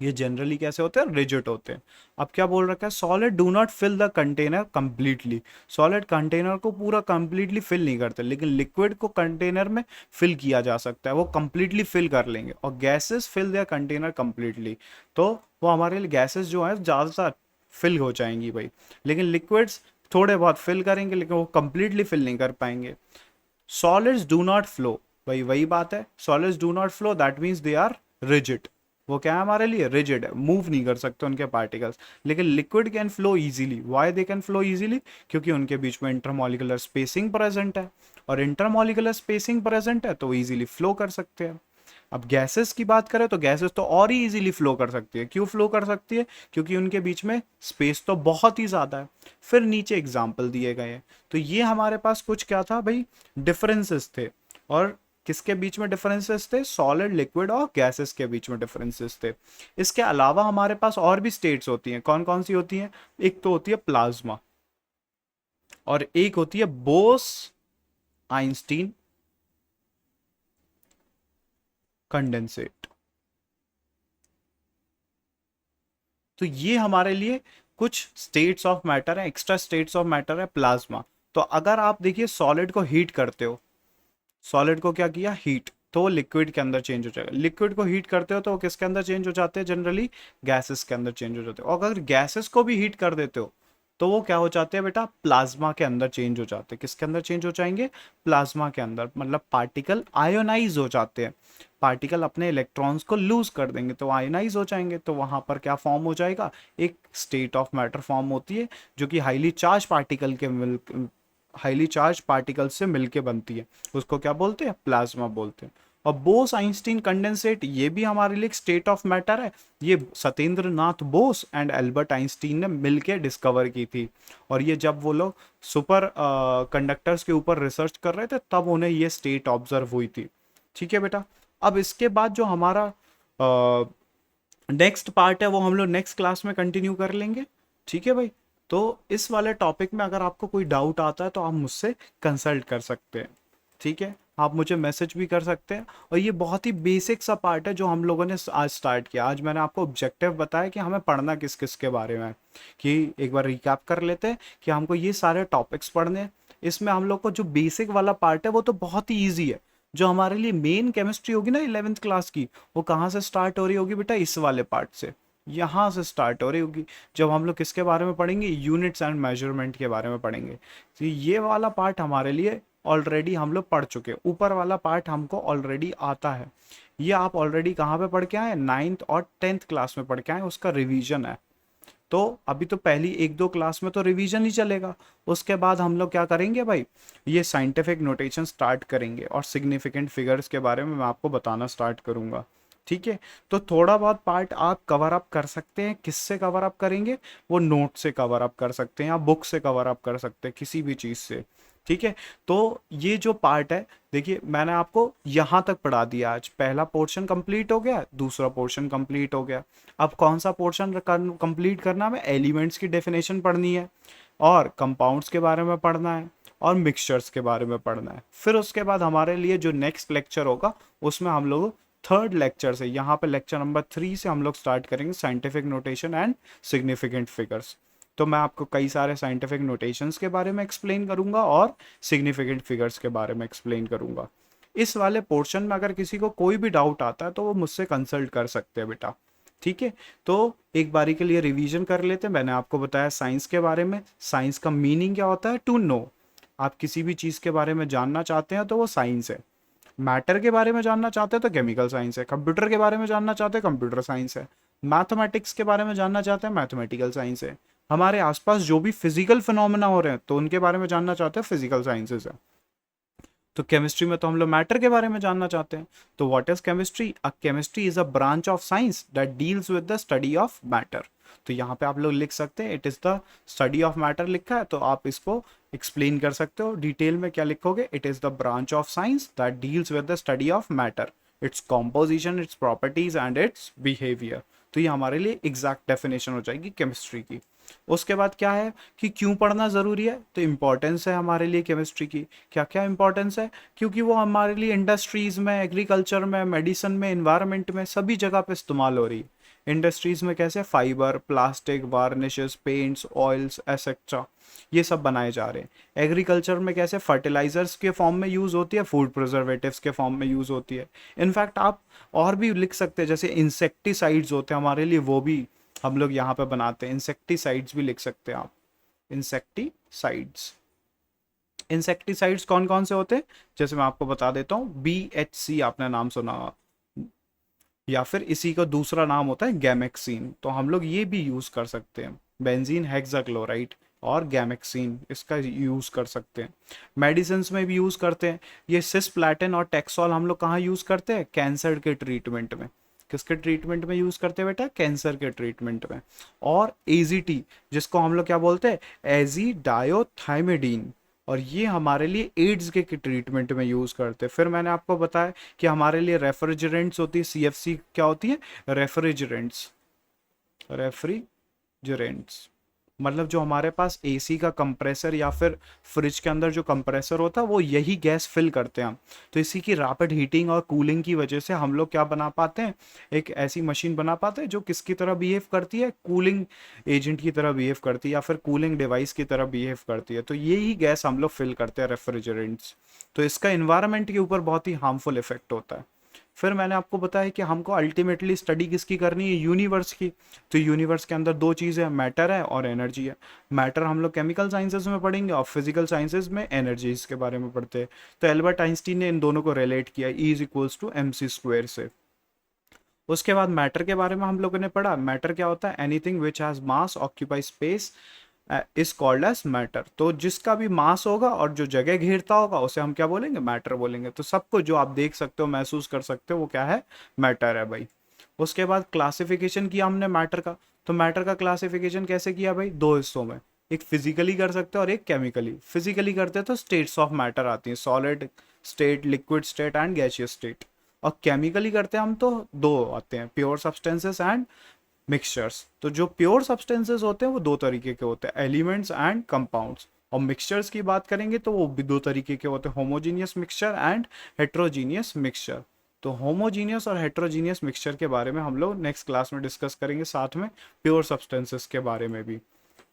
ये जनरली कैसे होते हैं? रिजिड होते हैं। अब क्या बोल रखा है? Solid do not fill the container completely. Solid container को पूरा कंप्लीटली फिल नहीं करते, लेकिन लिक्विड को कंटेनर में फिल किया जा सकता है, वो कंप्लीटली फिल कर लेंगे। और gases fill their container completely, तो वो हमारे लिए गैसेस जो है ज़्यादातर फिल हो जाएंगी भाई। लेकिन लिक्विड्स थोड़े बहुत फिल करेंगे लेकिन वो कंप्लीटली फिल नहीं कर पाएंगे। सॉलिड्स डू नॉट फ्लो, भाई वही बात है। Solids do not flow, that means they are rigid. वो क्या है हमारे लिए? रिजिड है, मूव नहीं कर सकते उनके पार्टिकल्स। लेकिन liquid can flow easily. Why they can flow easily? क्योंकि उनके बीच में इंटरमॉलिकुलर स्पेसिंग प्रेजेंट है, और इंटरमॉलिकुलर स्पेसिंग प्रेजेंट है तो इजीली फ्लो कर सकते हैं। अब गैसेस की बात करें तो गैसेस तो और ही इजीली फ्लो कर सकती है। क्यों फ्लो कर सकती है? क्योंकि उनके बीच में स्पेस तो बहुत ही ज़्यादा है। फिर नीचे एग्जाम्पल दिए गए हैं। तो ये हमारे पास कुछ क्या था भाई? डिफरेंसेस थे। और किसके बीच में डिफरेंसेस थे? सॉलिड, लिक्विड और गैसेस के बीच में डिफरेंसेस थे। इसके अलावा हमारे पास और भी स्टेट्स होती हैं। कौन कौन सी होती हैं? एक तो होती है प्लाज्मा, और एक होती है बोस आइंस्टीन कंडेंसेट। तो ये हमारे लिए कुछ स्टेट्स ऑफ मैटर है, एक्स्ट्रा स्टेट्स ऑफ मैटर है प्लाज्मा। तो अगर आप देखिए सॉलिड को हीट करते हो, सॉलिड को क्या किया? हीट, तो वो लिक्विड के अंदर चेंज हो जाएगा। लिक्विड को हीट करते हो तो वो किसके अंदर चेंज हो जाते हैं? जनरली गैसेस के अंदर चेंज हो जाते हैं। और अगर गैसेस को भी हीट कर देते हो तो वो क्या हो जाते हैं बेटा? प्लाज्मा के अंदर चेंज हो जाते हैं। किसके अंदर चेंज हो जाएंगे? प्लाज्मा के अंदर। मतलब पार्टिकल आयोनाइज हो जाते हैं। पार्टिकल अपने इलेक्ट्रॉन्स को लूज कर देंगे तो आयोनाइज हो जाएंगे। तो वहां पर क्या फॉर्म हो जाएगा? एक स्टेट ऑफ मैटर फॉर्म होती है जो कि हाईली चार्ज पार्टिकल से मिलके बनती है। उसको क्या बोलते हैं? प्लाज्मा बोलते हैं। और बोस आइंस्टीन कंडेंसेट, ये भी हमारे लिए एक स्टेट ऑफ मैटर है। ये Satyendra Nath Bose and Albert Einstein ने मिलके डिस्कवर की थी। और ये जब वो लोग सुपर कंडक्टर्स के ऊपर रिसर्च कर रहे थे तब उन्हें ये स्टेट ऑब्जर्व हुई थी। ठीक है बेटा। अब इसके बाद जो हमारा नेक्स्ट पार्ट है वो हम लोग नेक्स्ट क्लास में कंटिन्यू कर लेंगे। ठीक है भाई। तो इस वाले टॉपिक में अगर आपको कोई डाउट आता है तो आप मुझसे कंसल्ट कर सकते हैं। ठीक है, आप मुझे मैसेज भी कर सकते हैं। और ये बहुत ही बेसिक सा पार्ट है जो हम लोगों ने आज स्टार्ट किया। आज मैंने आपको ऑब्जेक्टिव बताया कि हमें पढ़ना किस किस के बारे में है। कि एक बार रिकैप कर लेते हैं कि हमको ये सारे टॉपिक्स पढ़ने हैं। इसमें हम लोग को जो बेसिक वाला पार्ट है वो तो बहुत ही ईजी है। जो हमारे लिए मेन केमिस्ट्री होगी ना 11th क्लास की, वो कहाँ से स्टार्ट हो रही होगी बेटा? इस वाले पार्ट से, यहाँ से स्टार्ट हो रही होगी। जब हम लोग किसके बारे में पढ़ेंगे? यूनिट्स एंड मेजरमेंट के बारे में पढ़ेंगे। तो ये वाला पार्ट हमारे लिए ऑलरेडी हम लोग पढ़ चुके हैं। ऊपर वाला पार्ट हमको ऑलरेडी आता है। ये आप ऑलरेडी कहाँ पे पढ़ के आए? 9th और 10th क्लास में पढ़ के आए, उसका रिवीजन है। तो अभी तो पहली एक दो क्लास में तो रिवीजन ही चलेगा। उसके बाद हम लोग क्या करेंगे भाई? ये साइंटिफिक नोटेशन स्टार्ट करेंगे और सिग्निफिकेंट फिगर्स के बारे में मैं आपको बताना स्टार्ट करूंगा। ठीक है। तो थोड़ा बहुत पार्ट आप कवर अप कर सकते हैं। किससे कवर अप करेंगे? वो नोट से कवर अप कर सकते हैं या बुक से कवर अप कर सकते हैं, किसी भी चीज़ से। ठीक है। तो ये जो पार्ट है, देखिए मैंने आपको यहाँ तक पढ़ा दिया। आज पहला पोर्शन कंप्लीट हो गया, दूसरा पोर्शन कंप्लीट हो गया। अब कौन सा पोर्शन कंप्लीट करना है? एलिमेंट्स की डेफिनेशन पढ़नी है, और कंपाउंड्स के बारे में पढ़ना है, और मिक्सचर्स के बारे में पढ़ना है। फिर उसके बाद हमारे लिए जो नेक्स्ट लेक्चर होगा उसमें हम लोग थर्ड लेक्चर से, यहाँ पे लेक्चर नंबर 3 से हम लोग स्टार्ट करेंगे scientific notation and significant figures. तो मैं आपको कई सारे साइंटिफिक नोटेशंस के बारे में एक्सप्लेन करूंगा और सिग्निफिकेंट फिगर्स के बारे में एक्सप्लेन करूंगा। इस वाले पोर्शन में अगर किसी को कोई भी डाउट आता है तो वो मुझसे कंसल्ट कर सकते हैं बेटा। ठीक है, तो एक बारी के लिए रिवीजन कर लेते हैं। मैंने आपको बताया साइंस के बारे में, साइंस का मीनिंग क्या होता है, टू नो। आप किसी भी चीज़ के बारे में जानना चाहते हैं तो वो साइंस है। मैटर के बारे में जानना चाहते हैं तो केमिकल साइंस है। कंप्यूटर के बारे में जानना चाहते हैं, कंप्यूटर साइंस है। मैथमेटिक्स के बारे में जानना चाहते हैं, मैथमेटिकल साइंस है। हमारे आसपास जो भी फिजिकल फिनोमेना हो रहे हैं तो उनके बारे में जानना चाहते हैं, फिजिकल साइंसेज है। तो केमिस्ट्री में तो हम लोग मैटर के बारे में जानना चाहते हैं। तो what is chemistry? A chemistry is a branch of science that deals with the study of matter. तो यहाँ पे आप लोग लिख सकते हैं it is the study of matter लिखा है, तो आप इसको एक्सप्लेन कर सकते हो डिटेल में। क्या लिखोगे? It is the branch of science that deals with the study of matter, its composition, its properties and it's behaviour. तो ये हमारे लिए एग्जैक्ट डेफिनेशन हो जाएगी केमिस्ट्री की। उसके बाद क्या है कि क्यों पढ़ना ज़रूरी है? तो इम्पोर्टेंस है हमारे लिए केमिस्ट्री की। क्या क्या इम्पोर्टेंस है? क्योंकि वो हमारे लिए इंडस्ट्रीज़ में, एग्रीकल्चर में, मेडिसिन में, इन्वायरमेंट में, सभी जगह पे इस्तेमाल हो रही है। इंडस्ट्रीज़ में कैसे? Fibre, plastic, varnishes, paints, oils etcetera, ये सब बनाए जा रहे हैं। एग्रीकल्चर में कैसे? फर्टिलाइजर्स के फॉर्म में यूज़ होती है, फूड प्रिजर्वेटिव्स के फॉर्म में यूज़ होती है। इनफैक्ट आप और भी लिख सकते हैं, जैसे इंसेक्टिसाइड्स होते हैं हमारे लिए, वो भी हम लोग यहाँ पे बनाते हैं। इंसेक्टिसाइड्स भी लिख सकते हैं आप, इंसेक्टिसाइड्स। इंसेक्टिसाइड्स कौन कौन से होते हैं? जैसे मैं आपको बता देता हूँ, BHC आपने नाम सुना होगा, या फिर इसी का दूसरा नाम होता है गैमेक्सीन, तो हम लोग ये भी यूज़ कर सकते हैं। बेंजीन हेक्साक्लोराइड और गैमेक्सीन, इसका यूज़ कर सकते हैं। मेडिसिन में भी यूज़ करते हैं। ये सिस्प्लैटिन और टेक्सोल हम लोग कहाँ यूज़ करते हैं? कैंसर के ट्रीटमेंट में। किसके ट्रीटमेंट में यूज़ करते हैं बेटा? कैंसर के ट्रीटमेंट में। और AZT, जिसको हम लोग क्या बोलते हैं? एजीडायोथाइमिडीन, और ये हमारे लिए एड्स के ट्रीटमेंट में यूज़ करते हैं। फिर मैंने आपको बताया कि हमारे लिए रेफ्रिजरेंट्स होती है, CFC क्या होती है? रेफ्रिजरेंट्स। रेफ्रिजरेंट्स मतलब जो हमारे पास AC का कंप्रेसर या फिर फ्रिज के अंदर जो कंप्रेसर होता है, वो यही गैस फिल करते हैं हम। तो इसी की रैपिड हीटिंग और कूलिंग की वजह से हम लोग क्या बना पाते हैं? एक ऐसी मशीन बना पाते हैं जो किसकी तरह बिहेव करती है? कूलिंग एजेंट की तरह बिहेव करती है, या फिर कूलिंग डिवाइस की तरह बिहेव करती है। तो यही गैस हम लोग फिल करते हैं, रेफ्रिजरेंट्स। तो इसका इन्वायरमेंट के ऊपर बहुत ही हार्मफुल इफेक्ट होता है। फिर मैंने आपको बताया कि हमको अल्टीमेटली स्टडी किसकी करनी है? यूनिवर्स की। तो यूनिवर्स के अंदर दो चीज़ें हैं, मैटर है और एनर्जी है। मैटर हम लोग केमिकल साइंसेज में पढ़ेंगे और फिजिकल साइंसेज में एनर्जीज के बारे में पढ़ते हैं। तो एल्बर्ट आइंस्टीन ने इन दोनों को रिलेट किया, E=mc² से। उसके बाद मैटर के बारे में हम लोगों ने पढ़ा। मैटर क्या होता है? Anything which has mass, occupy space, is called as matter. तो जिसका भी मास होगा और जो जगह घेरता होगा उसे हम क्या बोलेंगे? मैटर बोलेंगे। तो सबको जो आप देख सकते हो, महसूस कर सकते हो, वो क्या है? मैटर है भाई। उसके बाद क्लासिफिकेशन किया हमने मैटर का। तो मैटर का क्लासिफिकेशन कैसे किया भाई? दो हिस्सों में, एक फिजिकली कर सकते हैं और एक केमिकली। फिजिकली करते हैं तो स्टेट्स ऑफ मैटर आती हैं, solid state, liquid state and gaseous state. और केमिकली करते हैं हम तो दो आते हैं, प्योर सब्सटेंसेस एंड मिक्सचर्स। तो जो प्योर सब्सटेंसेस होते हैं वो दो तरीके के होते हैं, एलिमेंट्स एंड कंपाउंड्स। और मिक्सचर्स की बात करेंगे तो वो भी दो तरीके के होते हैं, homogeneous mixture and heterogeneous mixture. तो होमोजीनियस और हेट्रोजीनियस मिक्सचर के बारे में हम लोग नेक्स्ट क्लास में डिस्कस करेंगे, साथ में प्योर सब्सटेंसेस के बारे में भी।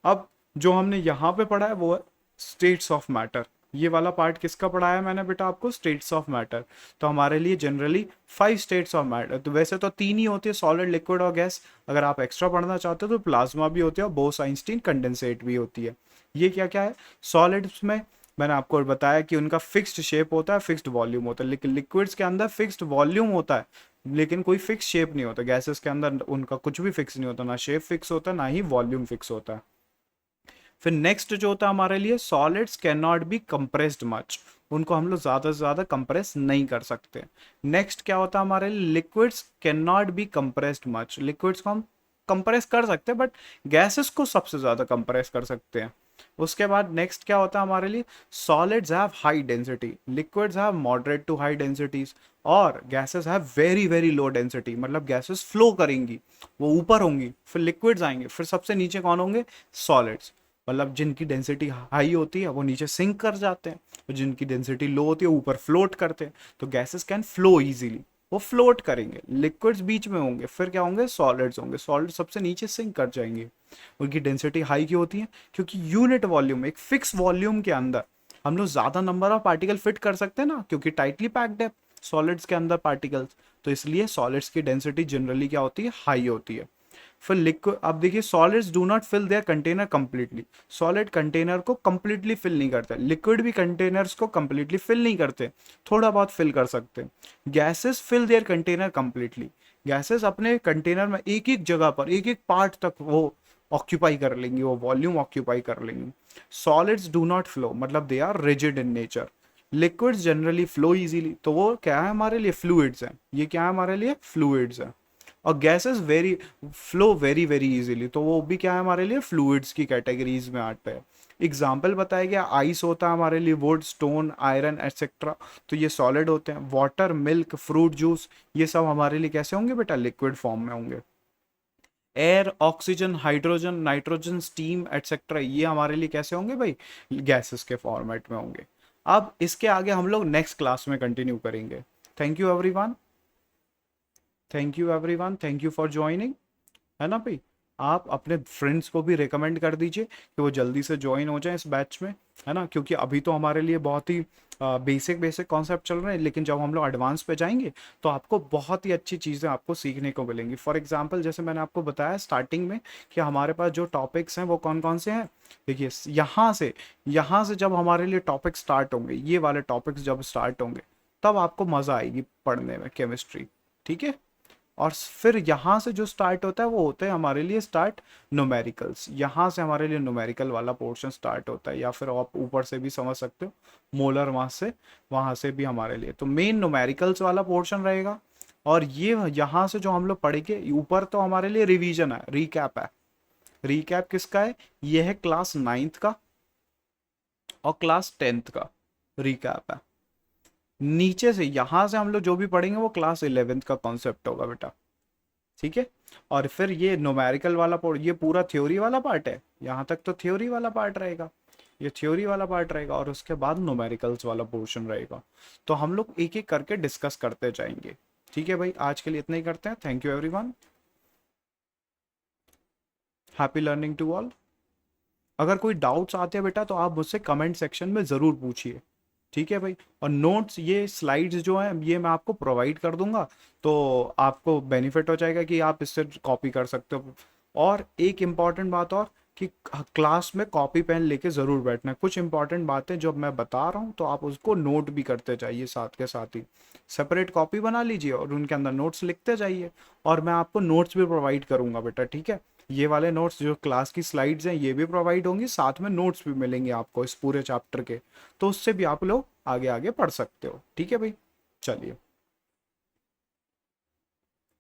अब जो हमने यहाँ पे पढ़ा है वो है स्टेट्स ऑफ मैटर। ये वाला पार्ट किसका पढ़ाया मैंने बेटा आपको? States of matter. तो हमारे लिए जनरली 5 स्टेट्स ऑफ मैटर, तो वैसे तो 3 ही होती है, सॉलिड, लिक्विड और गैस। अगर आप एक्स्ट्रा पढ़ना चाहते हो तो प्लाज्मा भी होती है और बोस-आइंस्टीन कंडेंसेट भी होती है। ये क्या क्या है? सॉलिड्स में मैंने आपको बताया कि उनका फिक्स्ड शेप होता है, फिक्स्ड वॉल्यूम होता है। लेकिन लिक्विड्स के अंदर फिक्स्ड वॉल्यूम होता है लेकिन कोई फिक्स शेप नहीं होता। गैसेस के अंदर उनका कुछ भी फिक्स नहीं होता, ना शेप फिक्स होता ना ही वॉल्यूम फिक्स होता है। फिर नेक्स्ट जो होता है हमारे लिए, solids can not be compressed much, उनको हम लोग ज़्यादा से ज़्यादा कंप्रेस नहीं कर सकते। नेक्स्ट क्या होता है हमारे लिए, liquids can not be compressed much, liquids को हम कंप्रेस कर सकते हैं बट गैसेस को सबसे ज़्यादा कंप्रेस कर सकते हैं। उसके बाद नेक्स्ट क्या होता है हमारे लिए, solids have high density, liquids have moderate to high densities, और gases have very very low density, मतलब गैसेस फ्लो करेंगी, वो ऊपर होंगी, फिर लिक्विड्स आएंगे, फिर सबसे नीचे कौन होंगे? सॉलिड्स। मतलब जिनकी डेंसिटी हाई होती है वो नीचे सिंक कर जाते हैं, और जिनकी डेंसिटी लो होती है ऊपर फ्लोट करते हैं। तो गैसेस कैन फ्लो इजीली, वो फ्लोट करेंगे, लिक्विड्स बीच में होंगे, फिर क्या होंगे? सॉलिड्स होंगे, सॉलिड सबसे नीचे सिंक कर जाएंगे। उनकी डेंसिटी हाई क्यों होती है? क्योंकि यूनिट वॉल्यूम, एक फिक्स वॉल्यूम के अंदर हम लोग ज़्यादा नंबर ऑफ पार्टिकल फिट कर सकते हैं ना, क्योंकि टाइटली पैक्ड है। सॉलिड्स के अंदर पार्टिकल्स, तो इसलिए सॉलिड्स की डेंसिटी जनरली क्या होती है, हाई होती है। फिर लिक्विड, अब देखिए solids do not fill their container completely, solid container को कंप्लीटली फिल नहीं करते, लिक्विड भी कंटेनर्स को कंप्लीटली फिल नहीं करते, थोड़ा बहुत फिल कर सकते हैं। Gases fill their container completely, gases अपने कंटेनर में एक एक जगह पर एक एक पार्ट तक वो ऑक्यूपाई कर लेंगी, वो वॉल्यूम ऑक्यूपाई कर लेंगी। सॉलिड्स डू नॉट फ्लो, मतलब they are rigid in nature. Liquids generally flow easily, तो वो क्या है हमारे लिए, फ्लूइड्स हैं, ये क्या है हमारे लिए, फ्लूइड्स हैं। और gases very flow very very easily, तो वो भी क्या है हमारे लिए, फ्लूइड्स की कैटेगरीज में आते हैं। एग्जाम्पल बताया गया, आइस होता है हमारे लिए, वुड, स्टोन, आयरन एटसेट्रा, तो ये सॉलिड होते हैं। वाटर, मिल्क, फ्रूट जूस, ये सब हमारे लिए कैसे होंगे बेटा, लिक्विड फॉर्म में होंगे। Air, oxygen, hydrogen, nitrogen, steam etcetera, ये हमारे लिए कैसे होंगे भाई, गैसेस के फॉर्मेट में होंगे। अब इसके आगे हम लोग नेक्स्ट क्लास में कंटिन्यू करेंगे। Thank you everyone, thank you everyone, thank you for joining, है ना भाई। आप अपने फ्रेंड्स को भी रिकमेंड कर दीजिए कि वो जल्दी से ज्वाइन हो जाए इस बैच में, है ना, क्योंकि अभी तो हमारे लिए बहुत ही बेसिक बेसिक कॉन्सेप्ट चल रहे हैं, लेकिन जब हम लोग एडवांस पे जाएंगे तो आपको बहुत ही अच्छी चीज़ें आपको सीखने को मिलेंगी। फॉर एग्जांपल जैसे मैंने आपको बताया स्टार्टिंग में कि हमारे पास जो टॉपिक्स हैं वो कौन कौन से हैं। देखिए यहाँ से जब हमारे लिए टॉपिक स्टार्ट होंगे, ये वाले टॉपिक्स जब स्टार्ट होंगे, तब आपको मज़ा आएगी पढ़ने में केमिस्ट्री, ठीक है। और फिर यहाँ से जो स्टार्ट होता है वो होते हैं हमारे लिए स्टार्ट न्यूमेरिकल्स, यहाँ से हमारे लिए न्यूमेरिकल वाला पोर्शन स्टार्ट होता है, या फिर आप ऊपर से भी समझ सकते हो मोलर मास से, वहाँ से भी हमारे लिए तो मेन न्यूमेरिकल्स वाला पोर्शन रहेगा। और ये यहाँ से जो हम लोग पढ़ेंगे ऊपर, तो हमारे लिए रिवीजन है, रिकैप है। रिकैप किसका है, ये है क्लास 9th का और क्लास 10th का रिकैप है। नीचे से यहाँ से हम लोग जो भी पढ़ेंगे वो क्लास 11th का कॉन्सेप्ट होगा बेटा, ठीक है। और फिर ये न्यूमेरिकल वाला ये पूरा थ्योरी वाला पार्ट है, यहाँ तक तो थ्योरी वाला पार्ट रहेगा, ये थ्योरी वाला पार्ट रहेगा, और उसके बाद न्यूमेरिकल्स वाला पोर्शन रहेगा। तो हम लोग एक एक करके डिस्कस करते जाएंगे, ठीक है भाई। आज के लिए इतना ही करते हैं, thank you everyone, happy learning to all. अगर कोई डाउट्स आते हैं बेटा तो आप मुझसे कमेंट सेक्शन में ज़रूर पूछिए, ठीक है भाई। और नोट्स, ये स्लाइड्स जो हैं ये मैं आपको प्रोवाइड कर दूंगा, तो आपको बेनिफिट हो जाएगा कि आप इससे कॉपी कर सकते हो। और एक इम्पॉर्टेंट बात और, कि क्लास में कॉपी पेन लेके ज़रूर बैठना, कुछ इंपॉर्टेंट बातें जो मैं बता रहा हूँ तो आप उसको नोट भी करते जाइए, साथ के साथ ही सेपरेट कॉपी बना लीजिए और उनके अंदर नोट्स लिखते जाइए। और मैं आपको नोट्स भी प्रोवाइड करूँगा बेटा, ठीक है। ये वाले नोट्स जो क्लास की स्लाइड्स हैं ये भी प्रोवाइड होंगी, साथ में नोट्स भी मिलेंगे आपको इस पूरे चैप्टर के, तो उससे भी आप लोग आगे आगे पढ़ सकते हो, ठीक है भाई। चलिए।